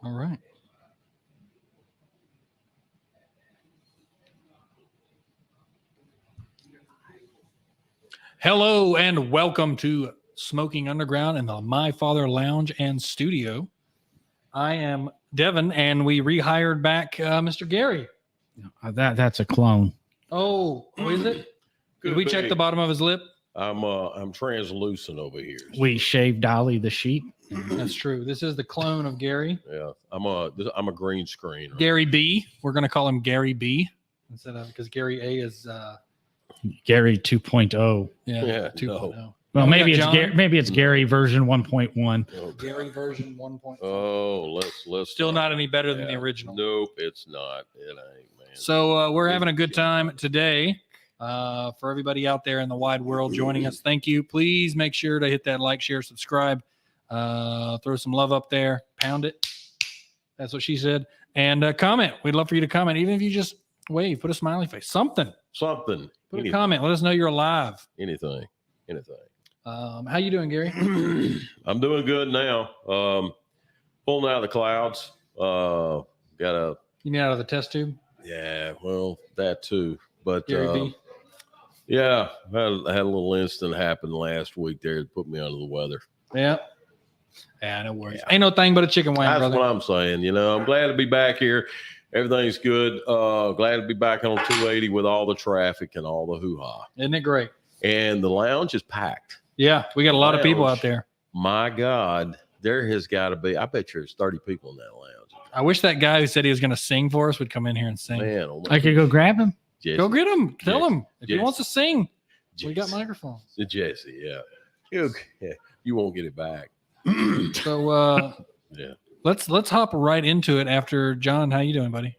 All right. Hello and welcome to Smoking Underground in the My Father Lounge and Studio. I am Devin, and we rehired back Mr. Gary. That's a clone. Oh, is it? Did we check the bottom of his lip? I'm translucent over here. We shaved Dolly the sheep. That's true. This is the clone of Gary. Yeah, I'm a green screen. Right? Gary B. We're going to call him Gary B. instead of because Gary A is Gary 2.0. Yeah, 2.0. no. Well, We maybe got it's John. maybe it's Gary version 1.1. Oh, Gary version 1.0. oh, let's Still not any better than the yeah. original. Nope, it's not. It ain't, man. So we're having a good time today. For everybody out there in the wide world joining us, thank you. Please make sure to hit that like, share, subscribe. Throw some love up there. Pound it. That's what she said. And comment. We'd love for you to comment, even if you just wave, put a smiley face, something. Something. Put anything, a comment. Let us know you're alive. Anything. How you doing, Gary? I'm doing good now. Pulling out of the clouds. Got a You mean out of the test tube? yeah. Well, that too. But Gary B. yeah, I had a little incident happen last week there that put me under the weather. Yeah. Yeah, no worries. Yeah. Ain't no thing but a chicken wing, That's brother. what I'm saying. You know, I'm glad to be back here. Everything's good. Glad to be back on 280 with all the traffic and all the hoo-ha. Isn't it great? And the lounge is packed. Yeah, we got a lot of people Lounge. out there. My God, there has got to be, I bet there's 30 people in that lounge. I wish that guy who said he was going to sing for us would come in here and sing. Man, oh I could go grab him. Jesse, Go get him. Tell Yes. him if he Yes. wants to sing. We got Jesse. microphones. Jesse, yeah. You won't get it back. So Yeah. let's hop right into it after John. How you doing, buddy?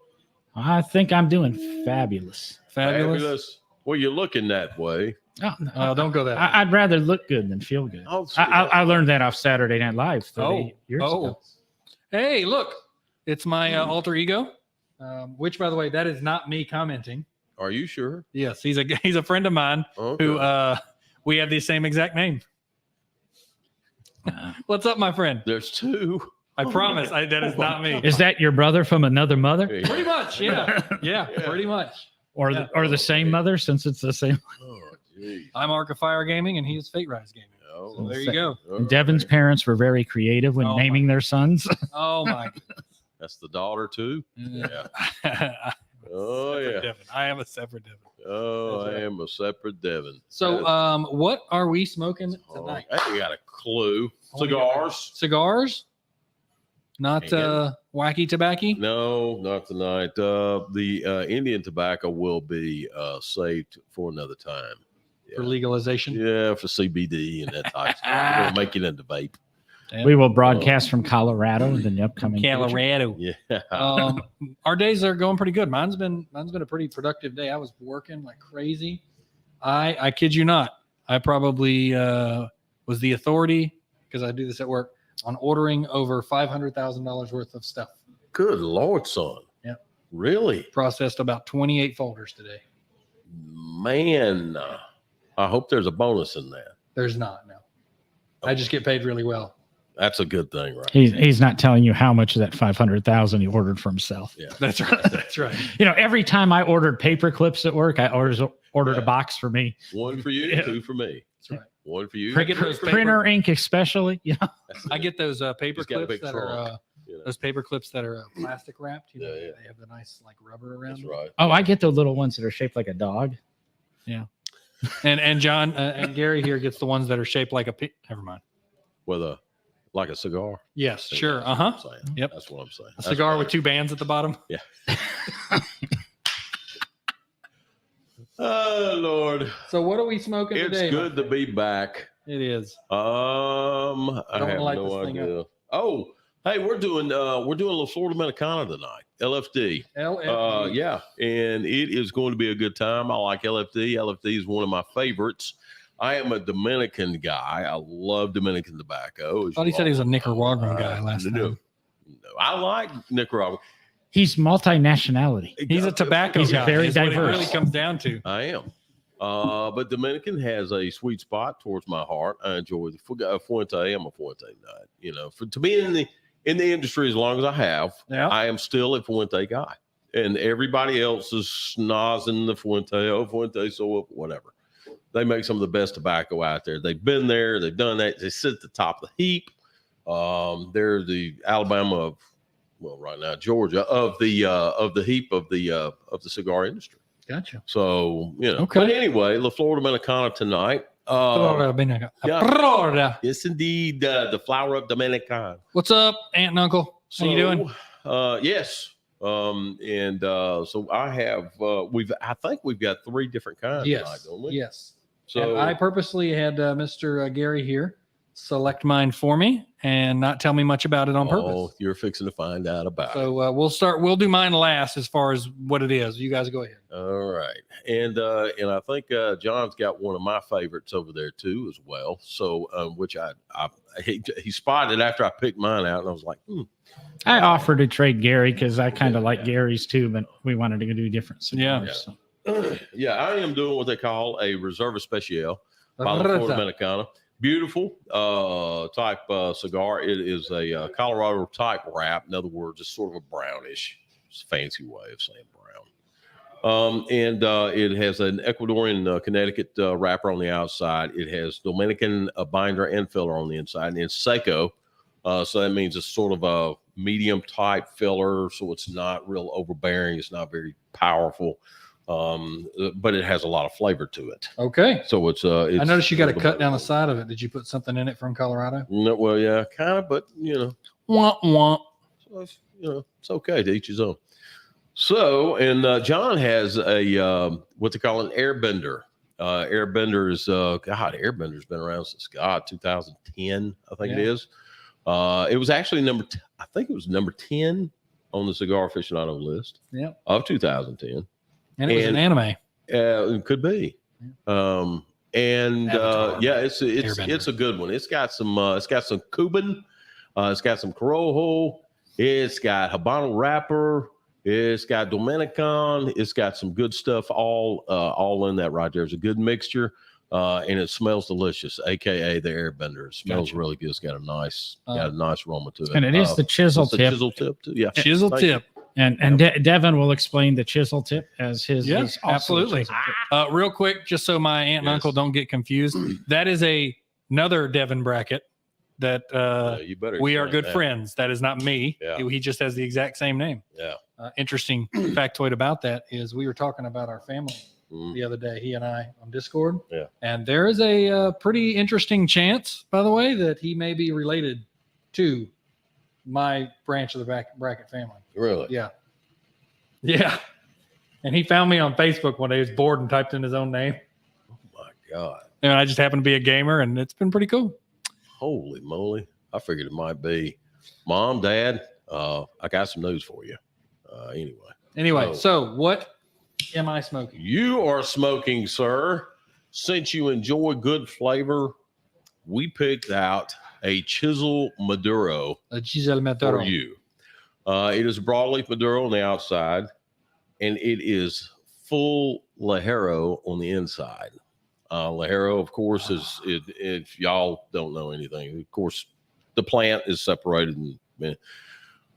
I think I'm doing fabulous. Fabulous. Well, you're looking that way. Oh, no, Don't go that. way. I'd rather look good than feel good. Oh, I learned that off Saturday Night Live 30 years ago. Hey, look, it's my alter ego. Which, by the way, that is not me commenting. Are you sure? Yes, he's a friend of mine Okay. who we have the same exact name. What's up, my friend? There's two. I promise that is not me. Is that your brother from another mother, Pretty much, yeah, Yeah. pretty much. or the same mother? Since it's the same. Oh, geez. I'm Arc of Fire Gaming, and he is Fate Rise Gaming. Oh, So there you go. all right. Devin's parents were very creative when Oh, naming their sons. Oh my. That's the daughter too. Yeah. Oh yeah. Devin. I am a separate Devin. Oh, That's I right. am a separate Devin. So, what are we smoking Oh, tonight? I ain't got a clue. Oh, you got Cigars? Cigars? Not And- wacky tobacco? No, not tonight. The Indian tobacco will be saved for another time. For legalization? Yeah, for CBD and that type of stuff. We're gonna make it into vape. Yeah. We will broadcast from Colorado in the upcoming future. Colorado. Yeah. Our days are going pretty good. Mine's been a pretty productive day. I was working like crazy. I kid you not. I probably was the authority, because I do this at work, on ordering over $500,000 worth of stuff. Good Lord, son. Yep. Really? Processed about 28 folders today. Man, I hope there's a bonus in that. There's not, no. I just get paid really well. That's a good thing, right? He's not telling you how much of that 500,000 he ordered for himself. Yeah. That's right. That's right. You know, every time I ordered paper clips at work, I ordered Yeah. a box for me. One for you, Yeah. two for me. That's right. One for you. I get those Printer ink, especially. You know, I get those paper He's got a clips big that trunk, are you know. those paper clips that are plastic wrapped. You know, Yeah, yeah. They have the nice like rubber around That's them. right. oh, I get the little ones that are shaped like a dog. And John and Gary here gets the ones that are shaped like a. Never mind. With like a cigar. Yes, See, sure. that's Uh what huh. I'm saying. Yep. That's what I'm saying. A That's cigar fine. with two bands at the bottom. Oh Lord, So what are we smoking it's today? good to be back. It is. I don't have light no this thing idea. Oh, hey, we're doing a little Florida Americana tonight. LFD. LFD. Yeah, and it is going to be a good time. I like LFD. LFD is one of my favorites. I am a Dominican guy. I love Dominican tobacco. I thought he said he was a Nicaraguan guy last no, time. no, I like Nicaragua. He's multinationality. He's a tobacco He's guy. very is what it diverse. really comes down to. I am. But Dominican has a sweet spot towards my heart. I enjoy the Fuente. I'm a Fuente nut. You know, to be in the industry as long as I have, Yeah. I am still a Fuente guy. And everybody else is snozzing the Fuente, so whatever. They make some of the best tobacco out there. They've been there, they've done that. They sit at the top of the heap. They're the Alabama of, well, right now Georgia of the heap of the cigar industry. Gotcha. So Okay. But anyway, La Flor Dominicana tonight. Florida. yeah. Florida. Yes, indeed, the flower of Dominicana. What's up, Aunt and Uncle? How you doing? Yes. So I have I think we've got 3 different kinds tonight, Yes. don't we? Yes. So And I purposely had Mr. Gary here select mine for me and not tell me much about it on purpose. You're fixing to find out about it. So we'll do mine last as far as what it is. You guys go ahead. All right. And I think John's got one of my favorites over there too as well. So which he spotted after I picked mine out and I was like, I offered to trade Gary because I kind of like Gary's too, but we wanted to do different cigars. Yeah. yeah, I am doing what they call a Reserva Special by La Flor Dominicana. Beautiful type cigar. It is a Colorado type wrap. In other words, it's sort of a brownish. It's a fancy way of saying brown. It has an Ecuadorian Connecticut wrapper on the outside. It has Dominican binder and filler on the inside, and it's seco. So that means it's sort of a medium type filler. So it's not real overbearing. It's not very powerful. But it has a lot of flavor to it. Okay. So it's I noticed you got a cut down the side of it. Did you put something in it from Colorado? No, well, yeah, kind of, but Womp womp. so it's okay to each his own. So, and John has a what they call an Airbender. Airbender is Airbender's been around since 2010, I think it is. It was actually I think it was number 10 on the Cigar Aficionado list. Yeah. Of 2010. And it was an anime. It could be. Avatar. It's a good one. It's got some Cuban, it's got some Corojo, it's got Habano wrapper, it's got Dominican, it's got some good stuff all in that right there. It's a good mixture. And it smells delicious, aka the Airbender. It smells really good. It's got a nice aroma to it. And it is the chisel tip. Chisel tip too. Yeah. Chisel Thank you. tip. And Devin will explain the chisel tip as his. Yeah, his also absolutely. chisel tip. Real quick, just so my aunt and uncle don't get confused, that is another Devin bracket that You better we are explain good that. friends. That is not me. Yeah. He just has the exact same name. Yeah. Interesting factoid about that is we were talking about our family Mm. the other day, he and I on Discord. Yeah. And there is a pretty interesting chance, by the way, that he may be related to my branch of the bracket family. Really? Yeah. Yeah. And he found me on Facebook one day. He was bored and typed in his own name. Oh my God. And I just happened to be a gamer, and it's been pretty cool. Holy moly. I figured it might be. Mom, Dad, I got some news for you. Anyway. So what am I smoking? You are smoking, sir. Since you enjoy good flavor, we picked out a Chisel Maduro A Giselle for Maduro. you. It is broadleaf Maduro on the outside, and it is full Lajero on the inside. Lajero, of course, if y'all don't know anything, of course, the plant is separated.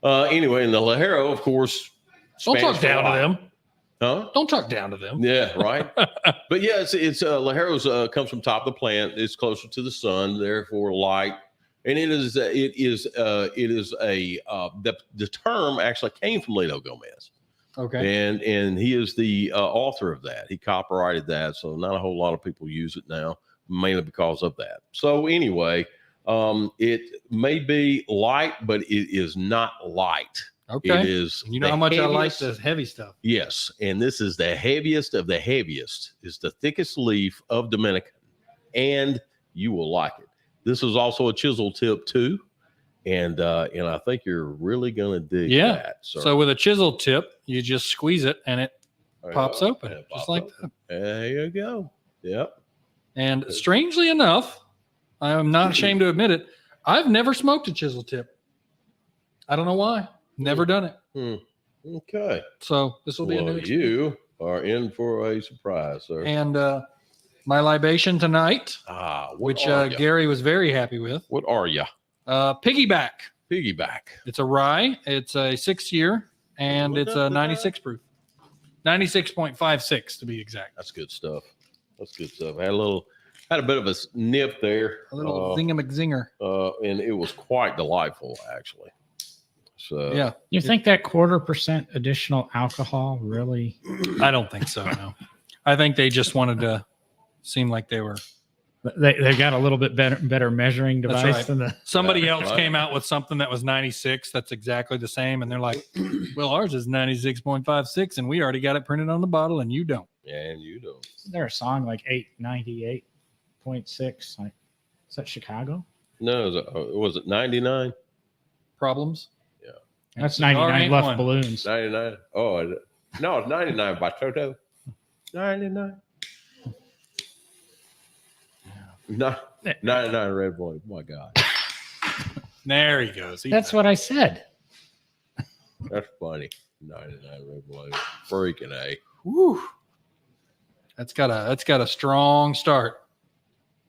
Anyway, and the Lajero, of course, Don't Spanish talk down for to life. them. Huh? Don't talk down to them. Yeah, right. But yeah, it's Lajeros comes from top of the plant. It's closer to the sun, therefore light. And the term actually came from Lito Gomez, Okay. and he is the author of that. He copyrighted that, so not a whole lot of people use it now, mainly because of that. So anyway, it may be light, but it is not light. Okay. It is. You know the how much I like heaviest- this heavy stuff. Yes, and this is the heaviest of the heaviest. It's the thickest leaf of Dominican, and you will like it. This is also a chisel tip too, and I think you're really gonna dig that. Sir. So with a chisel tip, you just squeeze it and it There you pops go. open, It just pops like open. that. There you go. Yep. And strangely enough, I am not ashamed to admit it, I've never smoked a chisel tip. I don't know why. Never done it. Okay. So this will be a new Well, experience. you are in for a surprise, sir. And my libation tonight, What which are ya? Gary was very happy with, What are you? Piggyback Piggyback. It's a rye. It's a 6-year, and Look it's up a the 96 proof. 96.56 to be exact. That's good stuff. That's good stuff. Had a bit of a nip there. A little zinger. And it was quite delightful, actually. So Yeah. You think that 1/4% additional alcohol really? I don't think so. No. I think they just wanted to seem like they were. They got a little bit better measuring That's device right. than the. Somebody Yeah, else right. came out with something that was 96. That's exactly the same. And they're like, well, ours is 96.56 and we already got it printed on the bottle and you don't. and you know. Isn't there a song like 898.6? Like, is that Chicago? No, was it 99? Problems? Yeah. That's Cigar 99 ain't Luff one. balloons. 99. Oh, no, it's 99 by Toto. 99. No, 99 Red Bull. My God. There he goes. That's what I said. That's funny. 99 Red Bull. Freaking A. Whew. That's got a strong start.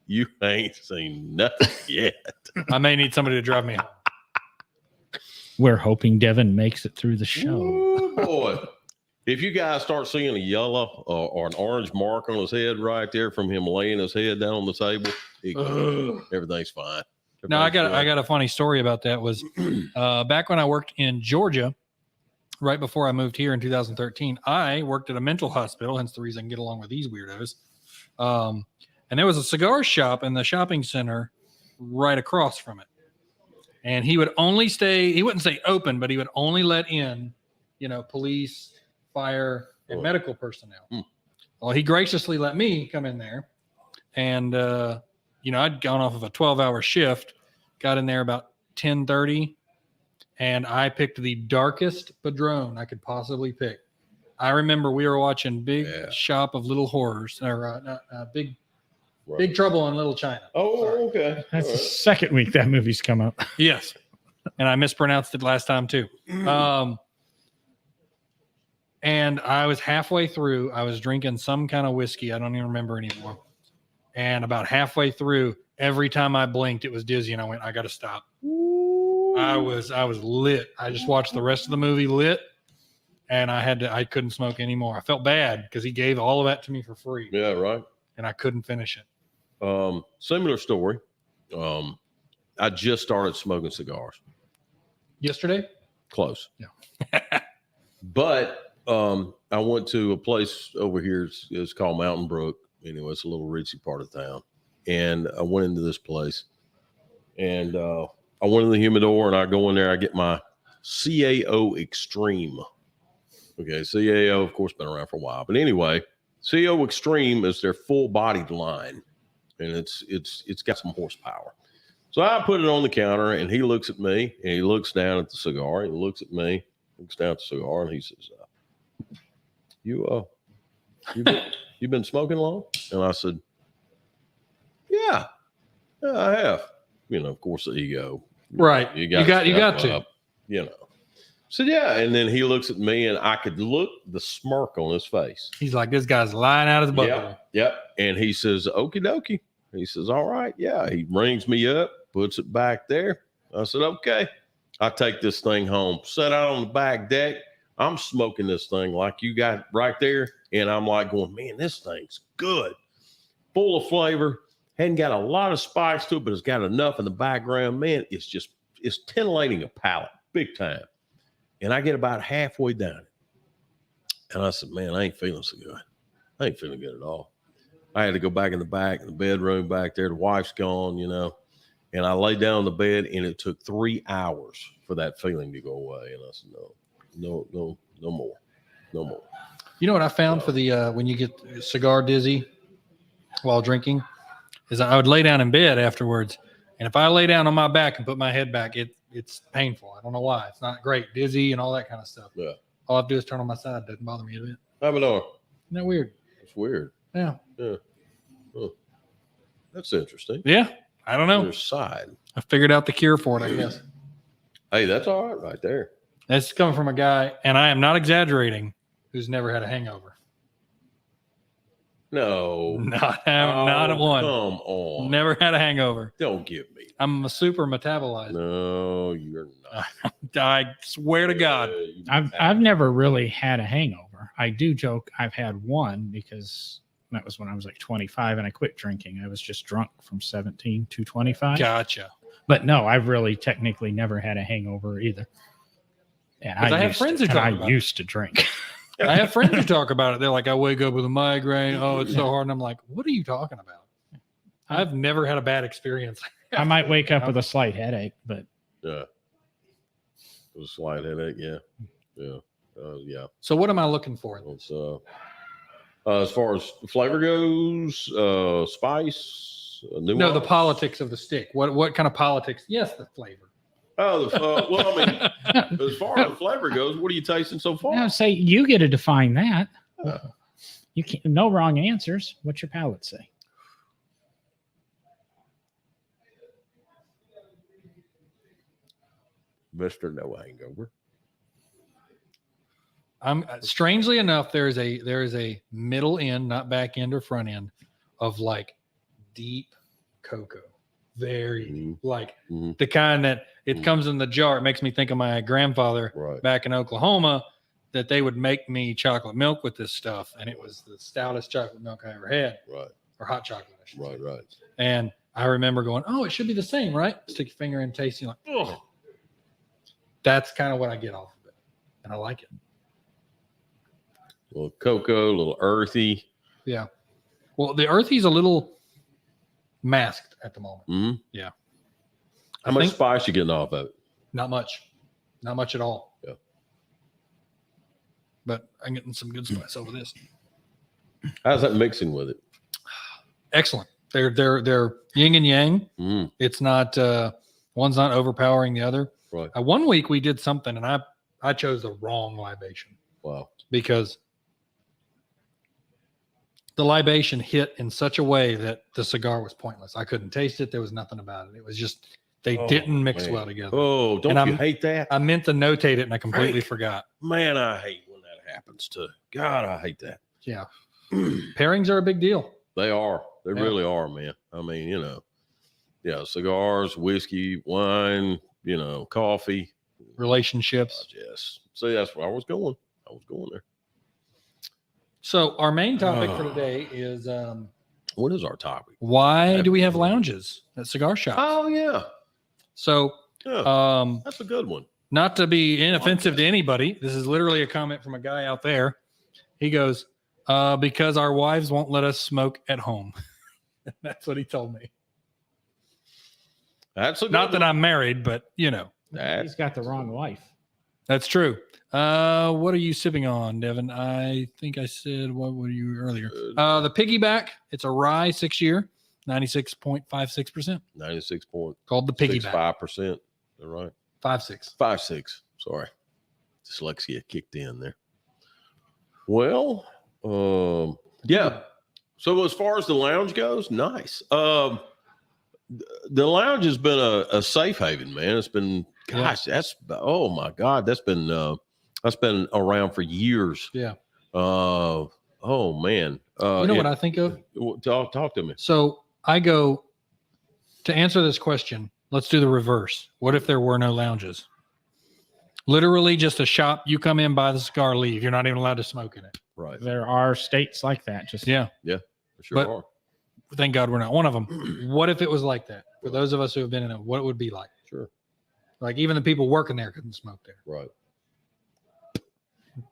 You ain't seen nothing yet. I may need somebody to drive me home. We're hoping Devin makes it through the show. Ooh, boy. If you guys start seeing a yellow or an orange mark on his head right there from him laying his head down on the table, everything's fine. Now I Everything's got a funny story about that. Was back when I worked in Georgia, right before I moved here in 2013, I worked at a mental hospital. Hence the reason I can get along with these weirdos. And there was a cigar shop in the shopping center right across from it. And he would only stay. He wouldn't say open, but he would only let in, police, fire, and medical personnel. Well, he graciously let me come in there, and I'd gone off of a 12-hour shift, got in there about 10:30, and I picked the darkest Padron I could possibly pick. I remember we were watching Big Shop of Little Horrors, or Big Trouble in Little China. Oh, Sorry. okay. That's All the right. second week that movie's come up. Yes, and I mispronounced it last time too. And I was halfway through. I was drinking some kind of whiskey. I don't even remember anymore. And about halfway through, every time I blinked, it was dizzy, and I went, "I got to stop." I was lit. I just watched the rest of the movie lit, and I couldn't smoke anymore. I felt bad because he gave all of that to me for free, Yeah, right. and I couldn't finish it. Similar story. I just started smoking cigars. Yesterday? Close. Yeah. But I went to a place over here. It's called Mountain Brook. Anyway, it's a little ritzy part of town. And I went into this place. And I went in the humidor, and I go in there. I get my CAO Extreme. Okay, CAO, of course, been around for a while. But anyway, CAO Extreme is their full-bodied line. And it's got some horsepower. So I put it on the counter, and he looks at me, and he looks down at the cigar. He looks at me, looks down at the cigar, and he says, "You been smoking long?" And I said, "Yeah, I have." Of course, the ego. Right. You got step to. up, So yeah, and then he looks at me, and I could look the smirk on his face. He's like, this guy's lying out of his butt. Yep. And he says, "Okie dokie." He says, "All right." Yeah. He rings me up, puts it back there. I said, "Okay." I take this thing home, set out on the back deck. I'm smoking this thing like you got right there. And I'm like going, man, this thing's good. Full of flavor. Hadn't got a lot of spice to it, but it's got enough in the background. Man, it's titillating a palate big time. And I get about halfway down it. And I said, man, I ain't feeling so good. I ain't feeling good at all. I had to go back in the bedroom back there. The wife's gone, and I lay down on the bed, and it took 3 hours for that feeling to go away. And I said, no more. You know what I found for the when you get cigar dizzy while drinking is I would lay down in bed afterwards, and if I lay down on my back and put my head back, it's painful. I don't know why. It's not great, dizzy and all that kind of stuff. Yeah. All I have to do is turn on my side. It doesn't bother me a bit. I don't know. Isn't that weird? It's weird. Yeah. Huh. That's interesting. Yeah. I don't know. Other side. I figured out the cure for it, I guess. Hey, that's all right there. That's coming from a guy, and I am not exaggerating, who's never had a hangover. No. Not at one. Come on. Never had a hangover. Don't give me. I'm a super metabolizer. No, you're not. I swear to God. I've never really had a hangover. I do joke I've had one because that was when I was like 25 and I quit drinking. I was just drunk from 17 to 25. Gotcha. But no, I've really technically never had a hangover either. And I have friends who talk I about it. used to drink. I have friends who talk about it. They're like, I wake up with a migraine. Oh, it's so hard. And I'm like, what are you talking about? I've never had a bad experience. I might wake up with a slight headache, but Yeah. It was a slight headache. Yeah. Yeah. Yeah. So what am I looking for? It's, as far as flavor goes, spice, No, nuance. the politics of the stick. What kind of politics? Yes, the flavor. Oh, well, I mean, as far as the flavor goes, what are you tasting so far? I would say you get to define that. You can't, no wrong answers. What's your palate say? Mr. No Hangover. I'm strangely enough, there is a middle end, not back end or front end, of like deep cocoa. Very like the kind that it comes in the jar. It makes me think of my grandfather Right. back in Oklahoma, that they would make me chocolate milk with this stuff, and it was the stoutest chocolate milk I ever had, Right. or hot chocolate. I should say. Right. And I remember going, "Oh, it should be the same, right?" Stick your finger in, tasting like, oh, that's kind of what I get off of it, and I like it. A little cocoa, a little earthy. Yeah. Well, the earthy's a little masked at the moment. Mm-hmm. Yeah. How I much think spice you getting off of it? not much at all. Yeah. But I'm getting some good spice over this. How's that mixing with it? Excellent. They're yin and yang. Mm, It's not one's not overpowering the other. right. One week we did something and I chose the wrong libation Wow. because the libation hit in such a way that the cigar was pointless. I couldn't taste it. There was nothing about it. It was just they Oh, didn't mix man. well together. Oh, don't And you hate that? I meant to notate it and I completely Frank. forgot. Man, I hate when that happens too. God, I hate that. Yeah. Pairings are a big deal. They are. They Yeah. really are, man. I mean, cigars, whiskey, wine, coffee. Relationships. Yes. See, that's where I was going. I was going there. So our main topic for today is What is our topic? why do we have lounges at cigar shops? Oh, yeah. So Yeah. That's a good one. not to be inoffensive to anybody, this is literally a comment from a guy out there. He goes, because our wives won't let us smoke at home. That's what he told me. That's a good Not that one. I'm married, but He's got the wrong wife. that's true. What are you sipping on, Devin? I think I said, what were you earlier? The Piggyback. It's a rye 6-year, 96.56%. 96 point. Called the Piggyback. 5%. Is that right? 5.6. 5.6. Sorry. Dyslexia kicked in there. Well, yeah. So as far as the lounge goes, nice. The lounge has been a safe haven, man. It's been, gosh, oh my God, that's been around for years. Yeah. Oh man. You know what I think of? Talk to me. So I go to answer this question. Let's do the reverse. What if there were no lounges? Literally just a shop. You come in, buy the cigar, leave. You're not even allowed to smoke in it. Right. There are states like that. Just Yeah. For sure But- are. Thank God we're not one of them. What if it was like that? For those of us who have been in it, what it would be like? Sure. Like even the people working there couldn't smoke there. Right.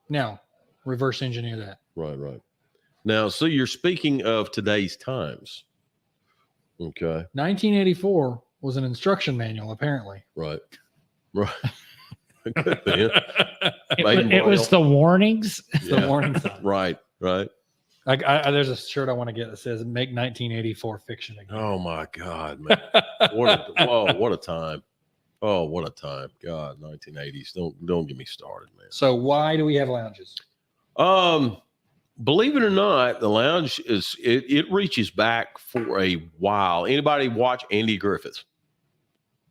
Now, reverse engineer that. Right. Now, so you're speaking of today's times. Okay. 1984 was an instruction manual, apparently. Right. It could be. it was the warnings. The Yeah. warning sign. Right. There's a shirt I want to get that says "Make 1984 fiction again." Oh my God, man. What a time. Oh, what a time. God, 1980s. Don't get me started, man. So why do we have lounges? Believe it or not, the lounge it reaches back for a while. Anybody watch Andy Griffith?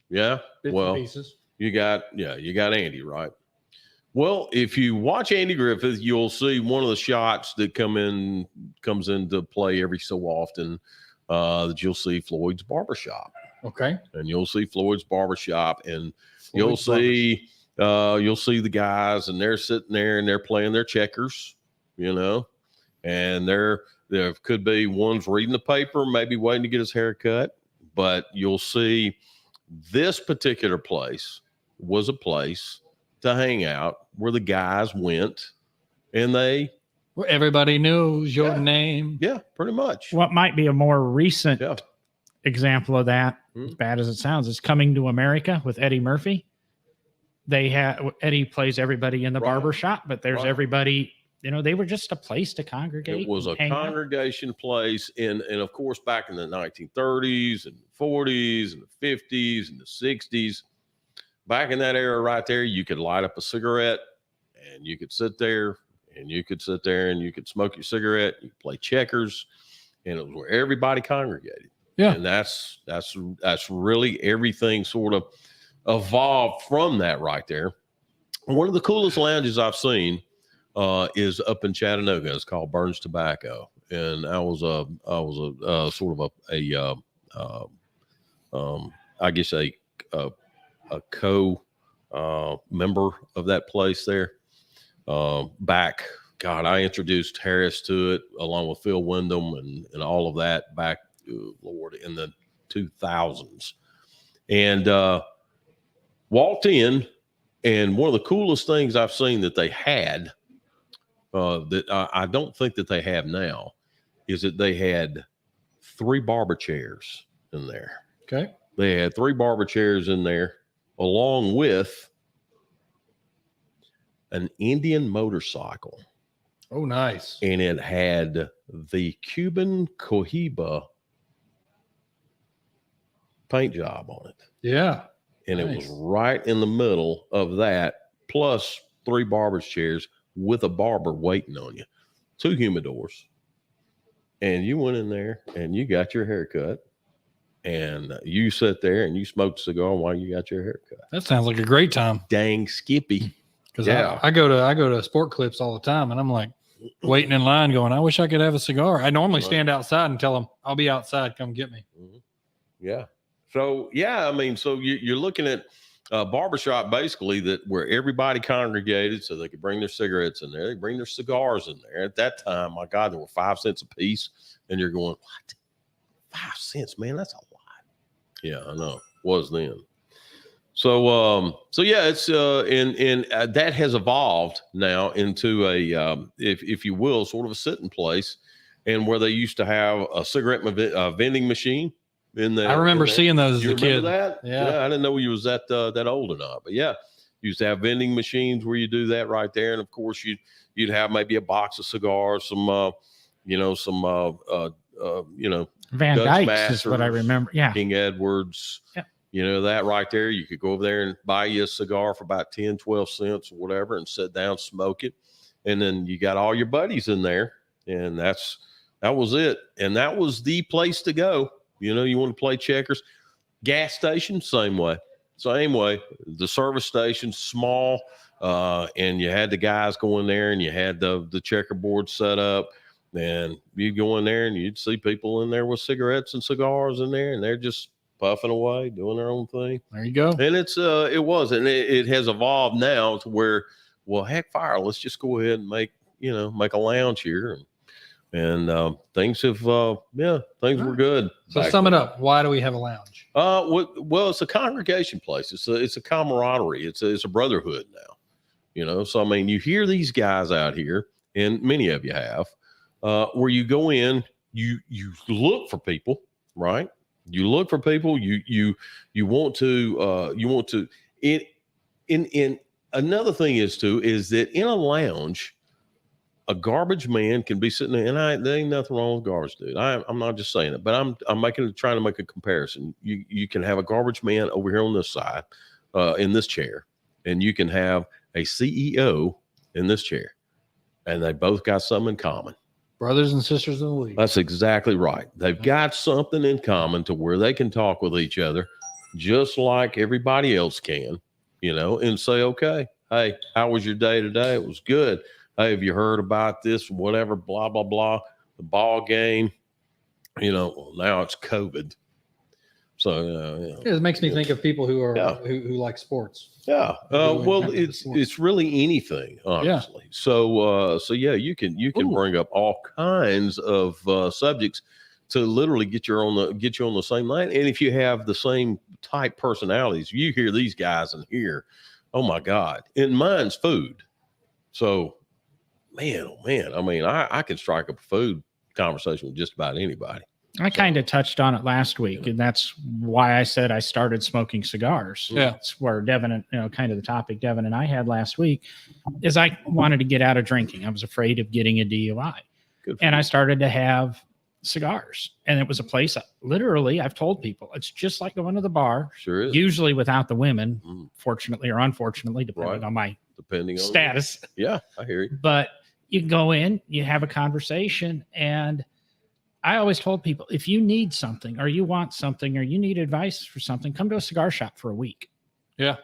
Yeah. Bits Well, and pieces. you got Andy, right? Well, if you watch Andy Griffith, you'll see one of the shots that comes into play every so often that you'll see Floyd's Barbershop. Okay. And you'll see Floyd's Barbershop, and you'll see the guys, and they're sitting there and they're playing their checkers, and there could be one's reading the paper, maybe waiting to get his hair cut. But you'll see this particular place was a place to hang out where the guys went, and Where everybody knows your name. yeah, pretty much. What might be a more recent Yeah. example of that, as bad as it sounds, is Coming to America with Eddie Murphy. Eddie plays everybody in the barber shop, but there's Right. everybody, they were just a place to congregate. It was a and hang out. congregation place, and of course, back in the 1930s and 40s and the 50s and the 60s, back in that era right there, you could light up a cigarette, and you could sit there, and you could smoke your cigarette, you could play checkers, and it was where everybody congregated. Yeah. And that's really everything sort of evolved from that right there. One of the coolest lounges I've seen is up in Chattanooga. It's called Burns Tobacco, and I was a sort of I guess a co member of that place there. I introduced Harris to it along with Phil Windham and all of that back, Lord, in the 2000s, and walked in, and one of the coolest things I've seen that they had that I don't think that they have now is that they had 3 barber chairs in there. Okay. They had 3 barber chairs in there, along with an Indian motorcycle. Oh, nice. And it had the Cuban Cohiba paint job on it. Yeah. And it Nice. was right in the middle of that, plus 3 barber's chairs with a barber waiting on you, 2 humidors. And you went in there and you got your hair cut, and you sat there and you smoked a cigar while you got your hair cut. That sounds like a great time. Dang Skippy. Because Yeah. I go to Sport Clips all the time, and I'm like waiting in line going, I wish I could have a cigar. I normally Right. stand outside and tell them, I'll be outside. Come get me. Yeah. So, yeah, I mean, so you're looking at a barbershop basically where everybody congregated so they could bring their cigarettes in there. They bring their cigars in there. At that time, my God, there were 5 cents a piece. And you're going, what? 5 cents, man, that's a lot. Yeah, I know. Was then. So yeah, it's that has evolved now into a if you will, sort of a sitting place, and where they used to have a cigarette vending machine in there. I remember seeing those as You a kid. remember that? Yeah. I didn't know you was that old or not, but yeah, used to have vending machines where you do that right there, and of course you'd have maybe a box of cigars, some Van Dutch Dyke's is what I Masters, remember. Yeah. King Edwards. Yeah. That right there. You could go over there and buy you a cigar for about 10, 12 cents or whatever and sit down, smoke it. And then you got all your buddies in there. And that was it. And that was the place to go. You want to play checkers. Gas station, same way. The service station, small. And you had the guys go in there, and you had the checkerboard set up. And you'd go in there and you'd see people in there with cigarettes and cigars in there, and they're just puffing away, doing their own thing. There you go. And it has evolved now to where, well, heck fire, let's just go ahead and make a lounge here. And things have, things were good. So back sum it then. up. Why do we have a lounge? Well, it's a congregation place. It's a camaraderie. It's a brotherhood now, So, I mean, you hear these guys out here, and many of you have, where you go in, you look for people, right? You look for people. You want to. In another thing is that in a lounge, a garbage man can be sitting there, and there ain't nothing wrong with garbage, dude. I'm not just saying it, but I'm trying to make a comparison. You can have a garbage man over here on this side, in this chair, and you can have a CEO in this chair, and they both got something in common. Brothers and sisters in the league. That's exactly right. They've got something in common to where they can talk with each other just like everybody else can, and say, okay, Hey, how was your day today? It was good. Hey, have you heard about this? Whatever, blah, blah, blah. The ball game. Well, now it's COVID. So, It makes me think of people who are Yeah. who like sports. yeah. Doing Well, kind of the it's sports. it's really anything, honestly. So yeah, you can Ooh. bring up all kinds of subjects to literally get you on the same line. And if you have the same type personalities, you hear these guys in here, oh my God. And mine's food. So, man, oh man. I mean, I can strike up a food conversation with just about anybody. I kind of touched on it last week, and that's why I said I started smoking cigars. Yeah. That's where Devin, and kind of the topic Devin and I had last week is I wanted to get out of drinking. I was afraid of getting a DUI. Good for And you. I started to have cigars. And it was a place, literally, I've told people, it's just like going to the bar, Sure is. usually without the women, Mm. fortunately or unfortunately, depending Right. on my Depending on status. Yeah, I hear you. But you go in, you have a conversation. And I always told people, if you need something or you want something or you need advice for something, come to a cigar shop for a week. Yeah.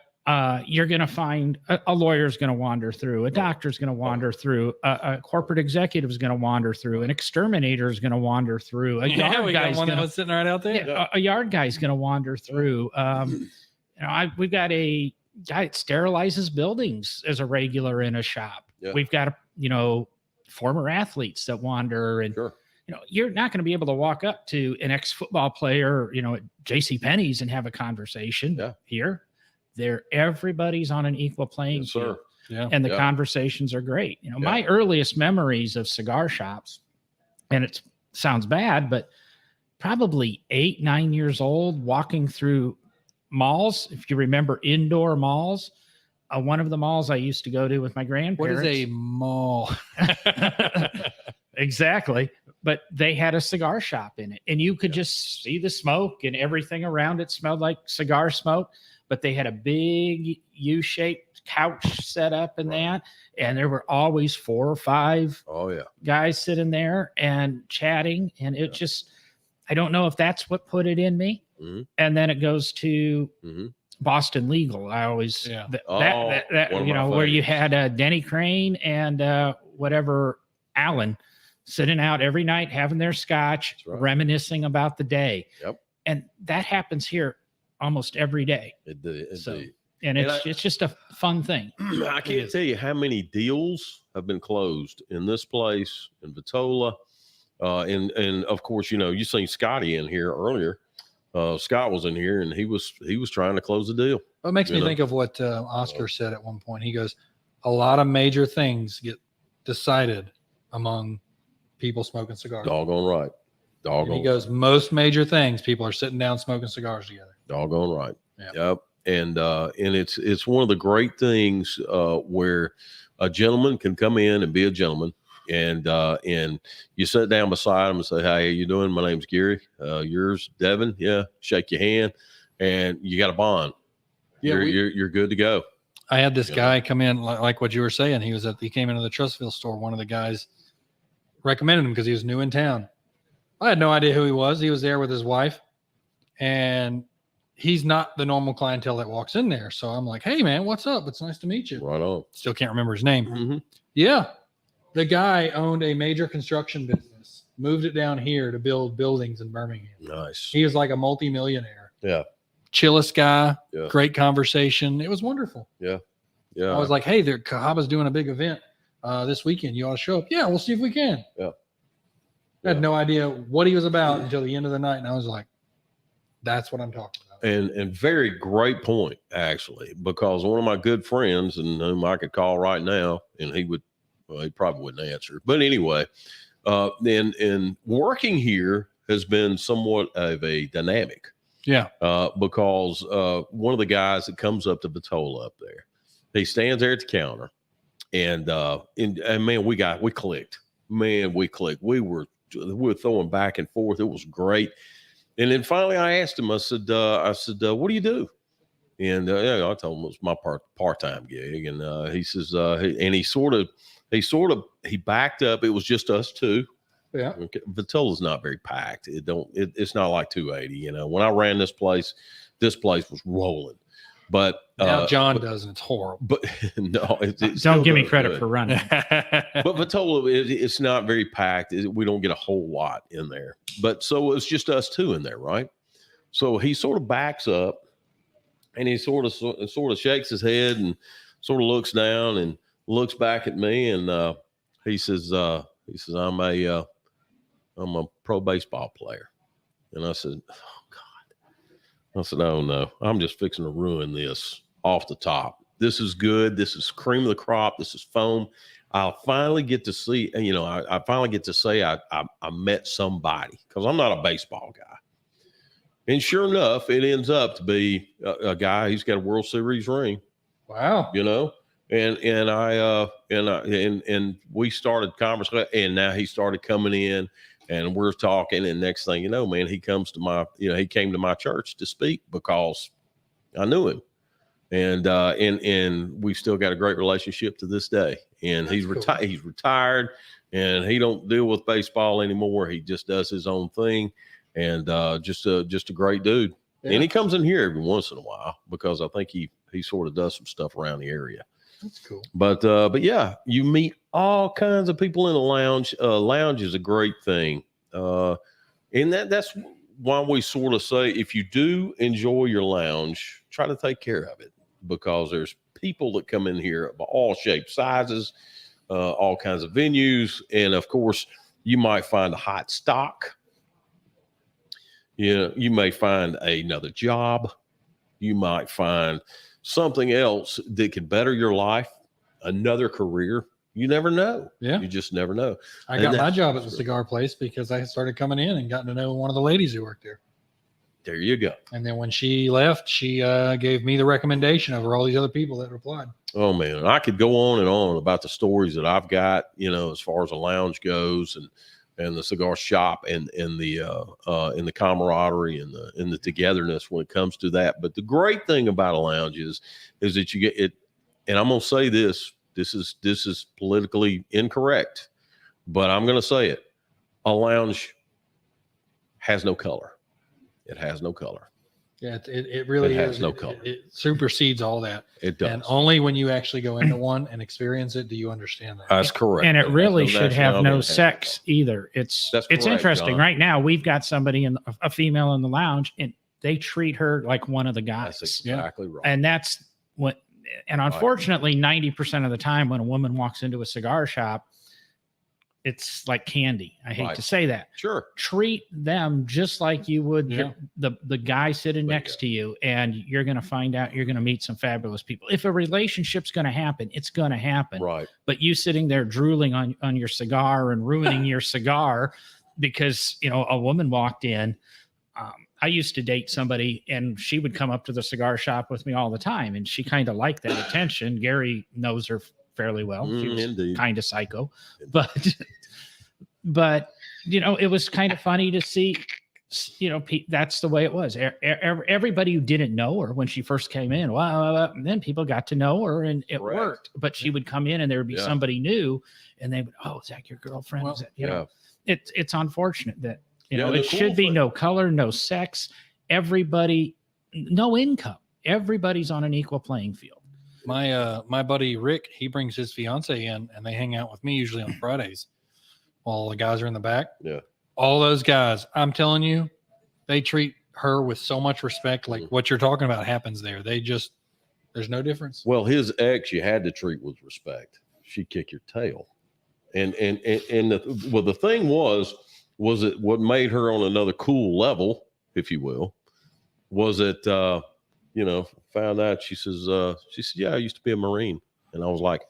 You're going to find a lawyer's going to wander through, a doctor's going to wander through, a corporate executive is going to wander through, an exterminator is going to wander through, a yard we got guy's one that going was sitting right out there. to, a yard guy's going to wander through. We've got a guy that sterilizes buildings as a regular in a shop. Yeah. We've got former athletes that wander, and Sure. you're not going to be able to walk up to an ex-football player, at J.C. Penney's and have a conversation. Yeah. Here, everybody's on an equal playing Yes, field, sir. Yeah. and the Yeah. conversations are great. My earliest memories of cigar shops, and it sounds bad, but probably 8, 9 years old, walking through malls. If you remember indoor malls, one of the malls I used to go to with my What grandparents. is a mall? Exactly. But they had a cigar shop in it, and you could just see the smoke, and everything around it smelled like cigar smoke. But they had a big U-shaped couch set up in that, and there were always 4 or 5 Oh yeah. guys sitting there and chatting. And it just, I don't know if that's what put it in me. Mhm. And then it goes to Mm-hmm. Boston Legal. I always, Yeah. that, Oh, that one of my where you favorites. had Denny Crane and whatever Allen sitting out every night having their scotch, That's right. reminiscing about the day. Yep. And that happens here almost every day. It did. So- Indeed. And And it's just a fun thing. I can't tell you how many deals have been closed in this place, in Vitola. And of course, you seen Scotty in here earlier. Scott was in here and he was trying to close the deal. It makes me You know? think of what Oscar said at one point. He goes, a lot of major things get decided among people smoking cigars. Doggone right. And he Doggone, goes, most major things, people are sitting down smoking cigars together. doggone right. Yeah. Yep. And it's one of the great things where a gentleman can come in and be a gentleman. And you sit down beside him and say, "Hey, how you doing? My name's Gary. Yours, Devin. Yeah." Shake your hand, and you got a bond. Yeah, You're good to go. I had this You guy come in, like what you were saying. He came into the Trustville store. One of the guys recommended him because he was new in town. I had no idea who he was. He was there with his wife, and he's not the normal clientele that walks in there. So I'm like, "Hey, man, what's up? It's nice to meet you." Right on. Still can't remember his name. Mm-hmm. Yeah. The guy owned a major construction business, moved it down here to build buildings in Birmingham. Nice. He was like a multimillionaire. Yeah. Chillest guy, Yeah. great conversation. It was wonderful. Yeah. I was like, hey, Cahaba's doing a big event this weekend. You ought to show up. Yeah, we'll see if we can. Yeah. I had no idea what he was about until the end of the night. And I was like, that's what I'm talking about. And very great point, actually, because one of my good friends, and whom I could call right now, and he probably wouldn't answer. But anyway, and working here has been somewhat of a dynamic. Yeah. Because one of the guys that comes up to Vitola up there, he stands there at the counter, and man, we clicked. Man, we clicked. We were throwing back and forth. It was great. And then finally, I asked him. I said, "What do you do?" And I told him it was my part-time gig. And he says, he backed up. It was just us two. Yeah. Okay. Vitola's not very packed. It's not like 280. When I ran this place was rolling. But Now John does, and it's horrible. But no, Don't give me credit for running. But Vitola, it's not very packed. We don't get a whole lot in there. But so it's just us two in there, right? So he sort of backs up, and he sort of shakes his head and sort of looks down and looks back at me, and he says, I'm a pro baseball player. And I said, oh God. I said, oh no, I'm just fixing to ruin this off the top. This is good. This is cream of the crop. This is foam. I'll finally get to see, I finally get to say I met somebody, because I'm not a baseball guy. And sure enough, it ends up to be a guy who's got a World Series ring. Wow. And we started conversation, and now he started coming in, and we're talking, and next thing you know, man, he came to my church to speak because I knew him. And we've still got a great relationship to this day. And he's retired. He's retired, and he don't deal with baseball anymore. He just does his own thing, and just a great dude. Yeah. And he comes in here every once in a while because I think he sort of does some stuff around the area. That's cool. But yeah, you meet all kinds of people in the lounge. Lounge is a great thing, and that's why we sort of say, if you do enjoy your lounge, try to take care of it, because there's people that come in here of all shapes, sizes, all kinds of venues. And of course, you might find a hot stock. You may find another job. You might find something else that could better your life, another career. You never know. Yeah. You just never know. I got my job at the cigar place because I started coming in and gotten to know one of the ladies who worked there. There you go. And then when she left, she gave me the recommendation over all these other people that replied. Oh man, I could go on and on about the stories that I've got, as far as a lounge goes, and the cigar shop, and the camaraderie and the togetherness when it comes to that. But the great thing about a lounge is that you get it. And I'm going to say this. This is politically incorrect, but I'm going to say it. A lounge has no color. It has no color. Yeah, it really has is. No color. It supersedes all that. It does. And only when you actually go into one and experience it do you understand that. That's correct. And it really should have no nationality. sex either. It's correct, interesting. John. Right now, we've got somebody a female in the lounge, and they treat her like one of the guys. That's exactly right. And that's what. And unfortunately, 90% of the time, when a woman walks into a cigar shop, it's like candy. I hate to say that. Sure. Treat them just like you would the guy sitting next to you, and you're going to find out you're going to meet some fabulous people. If a relationship's going to happen, it's going to happen. Right. But you sitting there drooling on your cigar and ruining your cigar because a woman walked in. I used to date somebody, and she would come up to the cigar shop with me all the time, and she kind of liked that attention. Gary knows her fairly well. She was kind of psycho, but it was kind of funny to see, that's the way it was. Everybody who didn't know her when she first came in, and then people got to know her, and it worked. But she would come in, and there would be somebody new, and they would, is that your girlfriend? Well, is that, it's unfortunate that, the it should be no color, no sex, everybody, no income. Everybody's on an equal playing field. My buddy Rick, he brings his fiance in, and they hang out with me usually on Fridays while the guys are in the back. Yeah. All those guys, I'm telling you, they treat her with so much respect. Like what you're talking about happens there. There's no difference. Well, his ex, you had to treat with respect. She'd kick your tail. And the thing was it what made her on another cool level, if you will, was it, found out, she said, yeah, I used to be a Marine. And I was like,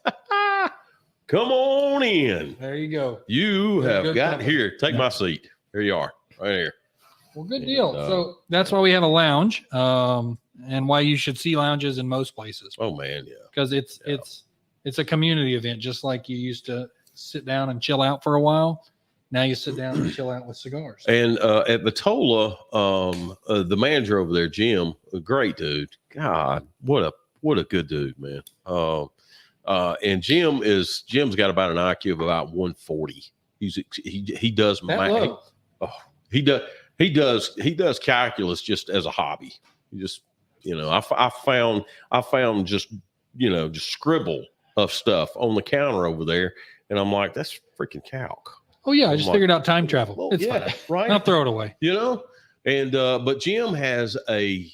come on in. There you go. You have got company. here. Take my seat. Here you are, right here. Well, good deal. So that's why we have a lounge, and why you should see lounges in most places. Oh man, yeah. Because it's a community event, just like you used to sit down and chill out for a while. Now you sit down and chill out with cigars. And at Vitola, the manager over there, Jim, a great dude. God, what a good dude, man. And Jim's got about an IQ of about 140. He does that he does calculus just as a hobby. You know, I found just, just scribble of stuff on the counter over there. And I'm like, that's freaking calc. Oh yeah, I I'm just like, figured out time travel. well, It's yeah, fine. right. I'll throw it away. And but Jim has a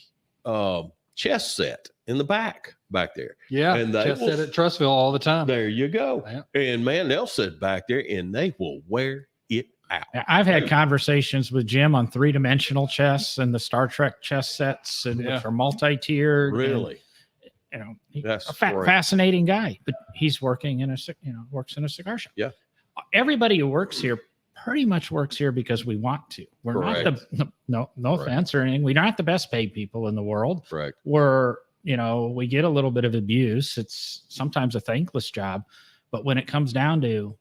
chess set in the back there. Yeah, And they just will- said at Trustville all the time. There you go. Yeah. And man, they'll sit back there and they will wear it out. I've had conversations with Jim on 3-dimensional chess and the Star Trek chess sets, and Yeah. which are multi-tiered. and, Really? he's That's a great. fascinating guy, but he's working in works in a cigar shop. Yeah. Everybody who works here pretty much works here because we want to. We're not no Correct. offense or anything. We're not the best paid people in the world. Correct. We're, we get a little bit of abuse. It's sometimes a thankless job, but when it comes down to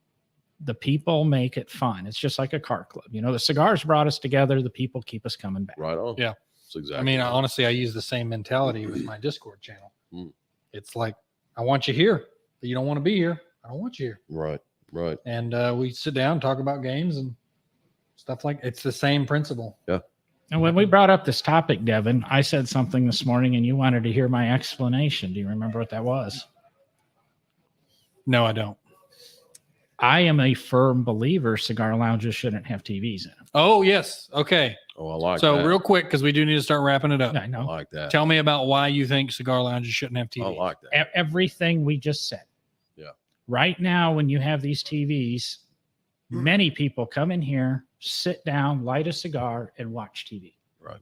the people make it fun. It's just like a car club. The cigars brought us together. The people keep us coming back. Right on. Yeah. That's exactly. I mean, right. honestly, I use the same mentality with my Discord channel. Mm. It's like, I want you here, but you don't want to be here. I don't want you here. Right. Right. And we sit down, talk about games and stuff like. It's the same principle. And when we brought up this topic, Devin, I said something this morning and you wanted to hear my explanation. Do you remember what that was? No, I don't. I am a firm believer cigar lounges shouldn't have TVs in them. Oh yes. Okay. Oh, I like So that. real quick, because we do need to start wrapping it up. I I know like that. Tell me about why you think cigar lounges shouldn't have I TV. like that. everything we just said. Yeah. Right now, when you have these TVs, many people come in here, sit down, light a cigar, and watch TV. Right.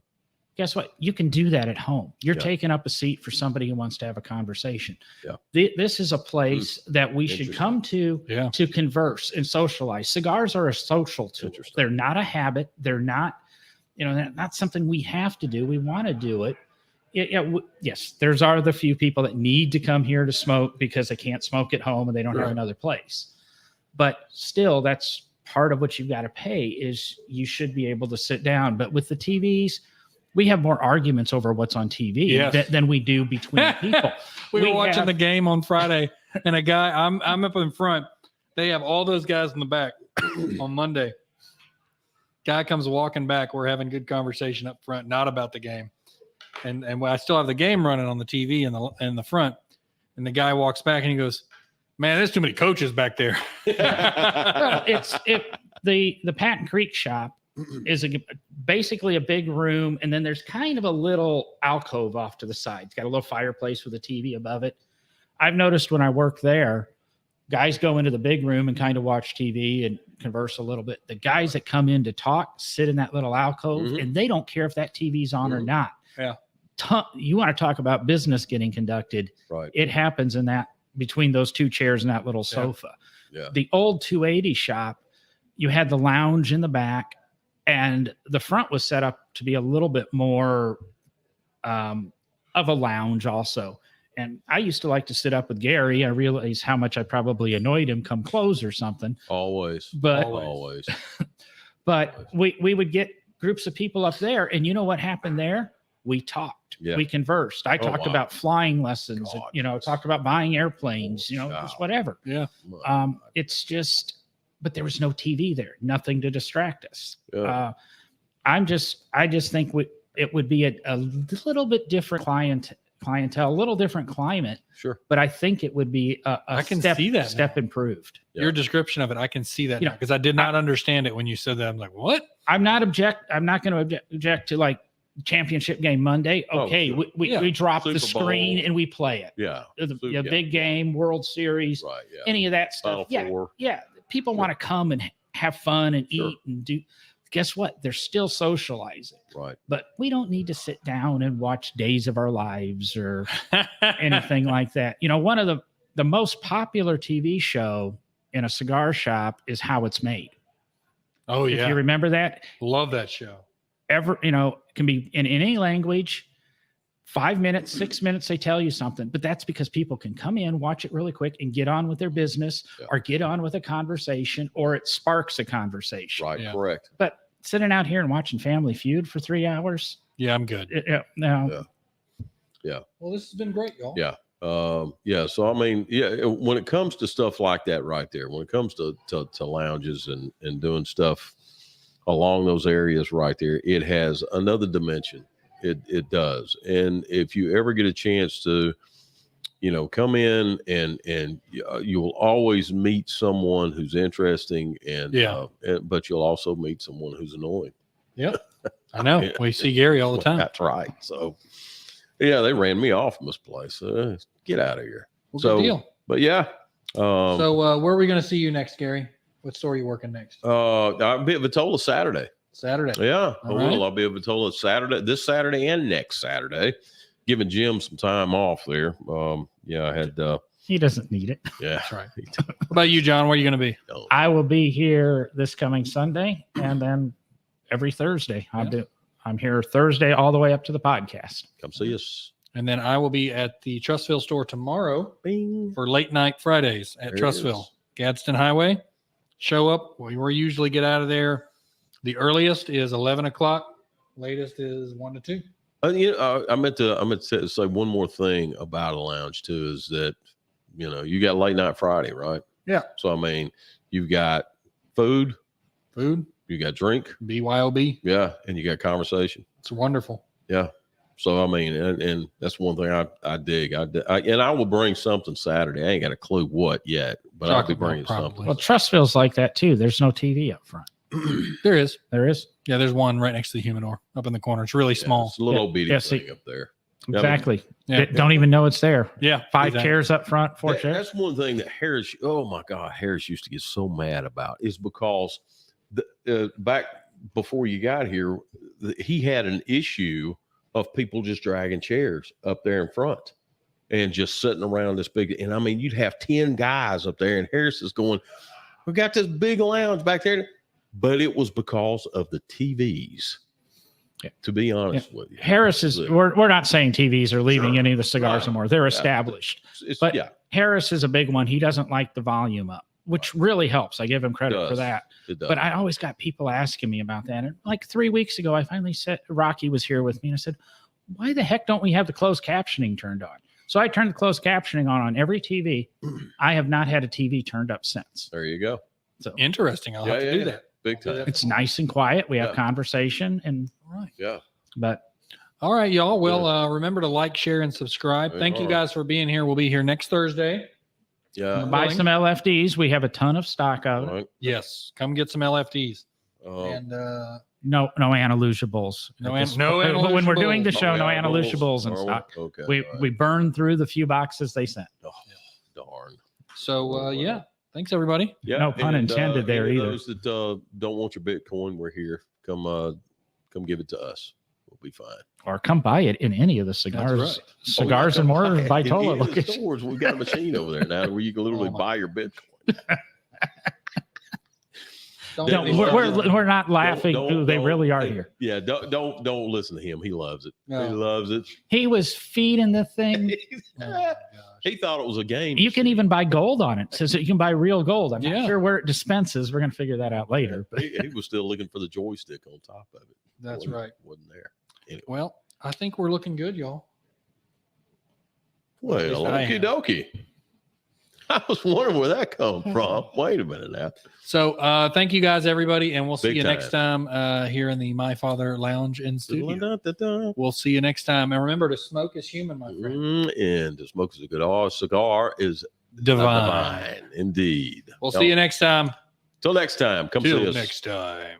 Guess what? You can do that at home. You're Yeah. taking up a seat for somebody who wants to have a conversation. Yeah. This is a place that we should Interesting. come to Yeah. to converse and socialize. Cigars are a social tool. Interesting. They're not a habit. They're not, not something we have to do. We want to do it. Yes, there's the few people that need to come here to smoke because they can't smoke at home and they don't have Right. another place. But still, that's part of what you've got to pay is you should be able to sit down. But with the TVs, we have more arguments over what's on TV Yes. than we do between people. we were We watching have- the game on Friday, and a guy, I'm up in front. They have all those guys in the back on Monday. Guy comes walking back. We're having good conversation up front, not about the game. And I still have the game running on the TV in the front. And the guy walks back and he goes, "Man, there's too many coaches back there." Well, the Patton Creek shop is basically a big room, and then there's kind of a little alcove off to the side. It's got a little fireplace with a TV above it. I've noticed when I work there, guys go into the big room and kind of watch TV and converse a little bit. The guys that come in to talk sit in that little alcove, Mhm. and they don't care if that TV's on or Mhm. not. Yeah. You want to talk about business getting conducted? Right. It happens in that between those two chairs and that little Yeah. sofa. Yeah. The old 280 shop, you had the lounge in the back, and the front was set up to be a little bit more of a lounge also. And I used to like to sit up with Gary. I realized how much I probably annoyed him come close or something. Always. But Always. but we would get groups of people up there, and you know what happened there? We talked. Yeah. We conversed. I Oh, talked wow. about flying lessons, God. talked about buying airplanes, Holy just cow. whatever. Yeah. It's just, but there was no TV there, nothing to distract us. Yeah. I just think it would be a little bit different clientele, a little different climate, Sure. but I think it would be a I can step, see that step now. improved. Yeah. Your description of it, I can see that You now know, because I did not understand it when you said that. I'm like, what? I'm not going to object to like championship game Monday. Oh, Okay. sure. We drop the Super screen Bowl. and we play it. Yeah. The Yeah. big game, World Series, Right. Yeah. any of that stuff. Final Four. Yeah. People Sure. want to come and have fun and Sure. eat and do. Guess what? They're still socializing, Right. but we don't need to sit down and watch Days of Our Lives or anything like that. One of the most popular TV show in a cigar shop is How It's Made. Oh If yeah, you remember that, love that show. can be in any language. 5 minutes, 6 minutes, they tell you something, but that's because people can come in, watch it really quick, and get on with their business Yeah. or get on with a conversation, or it sparks a conversation. Right. Yeah. Correct. But sitting out here and watching Family Feud for 3 hours, Yeah, I'm good. no. Yeah. Well, this has been great, y'all. Yeah. Yeah. So, I mean, yeah, when it comes to stuff like that right there, when it comes to lounges and doing stuff along those areas right there, it has another dimension. It does. And if you ever get a chance to, come in and you'll always meet someone who's interesting but you'll also meet someone who's annoying. Yep. I know. Yeah. We see Gary all the time. That's right. So yeah, they ran me off from this place. Get out of here. Well, So, good deal. But yeah. So where are we going to see you next, Gary? What store are you working next? I'll be at Vitola Saturday. Saturday. Yeah. All right. I'll be at Vitola this Saturday and next Saturday, giving Jim some time off there. I had, He doesn't need it. yeah. That's right. What about you, John? Where are you going to be? I will be here this coming Sunday and then every Thursday. I'm here Thursday all the way up to the podcast. Come see us. And then I will be at the Trustville store tomorrow Bing. for late night Fridays at There it Trustville, is. Gadsden Highway. Show up. We usually get out of there. The earliest is 11 o'clock. Latest is 1 to 2. I meant to say one more thing about a lounge too, is that, you got late night Friday, right? Yeah. So, I mean, you've got food, you got drink. BYOB. Yeah. And you got conversation. It's wonderful. Yeah. So, I mean, and that's one thing I dig. And I will bring something Saturday. I ain't got a clue what yet, but I'll be Chocolate milk, bringing probably. something. Well, Trustville's like that too. There's no TV up front. There is. There is. Yeah, there's one right next to the humidor up in the corner. It's really Yeah, small. it's a little bitty Yeah, thing see- up there. Exactly. Yeah. They don't even know it's there. Yeah. 5 exactly. chairs up front, 4 That- chairs. That's one thing that Harris, oh my God, Harris used to get so mad about, is because back before you got here, he had an issue of people just dragging chairs up there in front and just sitting around this big. And I mean, you'd have 10 guys up there, and Harris is going, "We got this big lounge back there," but it was because of the TVs. Yeah. To be honest with you, Harris is, we're not saying TVs are leaving Sure. any of the cigars Right. anymore. They're Yeah. established. But But Harris is a big one. He doesn't like the volume up, which really helps. I give him credit for does. that. it does. But I always got people asking me about that. And like 3 weeks ago, I finally said, Rocky was here with me, and I said, why the heck don't we have the closed captioning turned on? So I turned the closed captioning on every TV. I have not had a TV turned up since. There you go. So Interesting. I'll have to do that. Big time. it's nice and quiet. We have Yeah. conversation, and All right. Yeah. but All right, y'all. Well, remember to like, share, and subscribe. There Thank you you are. guys for being here. We'll be here next Thursday. Yeah. buy some LFDs. We have a ton of stock of it. Right. Yes. Come get some LFDs. And No Andalusia bulls. No At this An- no point. Andalusia When we're doing the bulls. show, no Andalusia bulls in Are we? stock. Okay. We all right. we burned through the few boxes they sent. Oh, darn. so, yeah. Thanks, everybody. Yeah. No pun intended there any of either. Those that don't want your Bitcoin, we're here. Come give it to us. We'll be fine. Or come buy it in any of the cigars, right. cigars and more In Vitola any of the locations. stores, we've got a machine over there now where you can literally Oh, my- buy your Bitcoin. Don't No, get me started. we're not laughing. Don't- They don't- really are here. Yeah. Don't listen to him. He loves it. No. He loves it. He was feeding the thing. Oh, my gosh. He thought it was a game. You can even buy gold on it. It says that you can buy real gold. I'm Yeah. not sure where it dispenses. We're going to figure that out later. But He was still looking for the joystick on top of it. That's Wasn't- right. Wasn't there. Well, I think we're looking good, y'all. Well, least I okie am. dokie. I was wondering where that come from. Wait a minute now. So, thank you guys, everybody, and we'll see Big you time. next time here in the My Father Lounge and Studio. Da-da-da-da. We'll see you next time. And remember to smoke is human, my friend. And to smoke is a good cigar is Divine. divine. Indeed. We'll see you next time. Till next time. Come see Till us. next time.